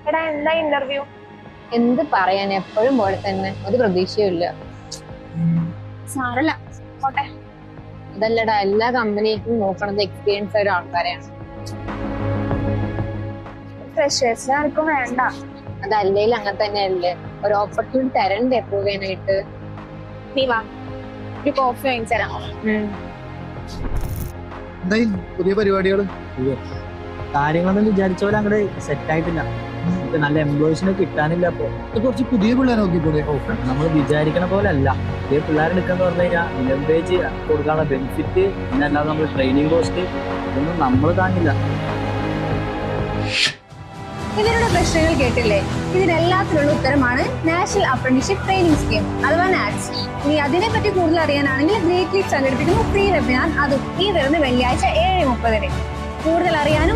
എടാ എന്താ ഇന്റർവ്യൂ? എന്ത് പറയാൻ, എപ്പോഴും പോലെ തന്നെ, ഒരു പ്രതീക്ഷയില്ല. സാരല്ല, പോട്ടെ. അതല്ലടാ, എല്ലാ കമ്പനിക്കും നോക്കണത് എക്സ്പീരിയൻസ് ആയ ആൾക്കാരെയാണ്. ഫ്രഷേഴ്സിന് ആർക്കും വേണ്ട. അതല്ലേലും അങ്ങനെ തന്നെയല്ലേ, ഒരു ഓപ്പർച്യൂണിറ്റി തരണ്ടേ പ്രൂവ് ചെയ്യാനായിട്ട്. നീ വാ, ഒരു കോഫി വാങ്ങിച്ചു തരാം. എന്തായി പുതിയ പരിപാടികൾ? കാര്യങ്ങളൊന്നും വിചാരിച്ച പോലെ അങ്ങോട്ട് സെറ്റ് ആയിട്ടില്ല. നമുക്ക് നല്ല എംപ്ലോയീസിനെ കിട്ടാനില്ല. അപ്പൊ കുറച്ച് പുതിയ പിള്ളേരെ നോക്കിക്കൂടെ? നമ്മൾ വിചാരിക്കണ പോലെ അല്ല. പുതിയ പിള്ളേരെ എടുക്കാന്ന് പറഞ്ഞു കഴിഞ്ഞാൽ മിനിമം വേജ് കൊടുക്കാനുള്ള ബെനിഫിറ്റ്, പിന്നെ അല്ലാതെ നമ്മൾ ട്രെയിനിങ് കോസ്റ്റ് ഇതൊന്നും നമ്മൾ താങ്ങില്ല. ഇവരുടെ പ്രശ്നങ്ങൾ കേട്ടില്ലേ? ഇതിനെല്ലാത്തിനുള്ള ഉത്തരമാണ് നാഷണൽ അപ്രന്റീസ്ഷിപ്പ് ട്രെയിനിങ് സ്കീം അഥവാ നാറ്റ്സ്. ഇനി അതിനെപ്പറ്റി കൂടുതൽ അറിയാനാണെങ്കിൽ ഗ്രേറ്റ് ലീഗ് സംഘടിപ്പിക്കുന്ന ഫ്രീ വെബിനാർ, അതും ഈ വരുന്ന വെള്ളിയാഴ്ച 7:30. കൂടുതൽ അറിയാനും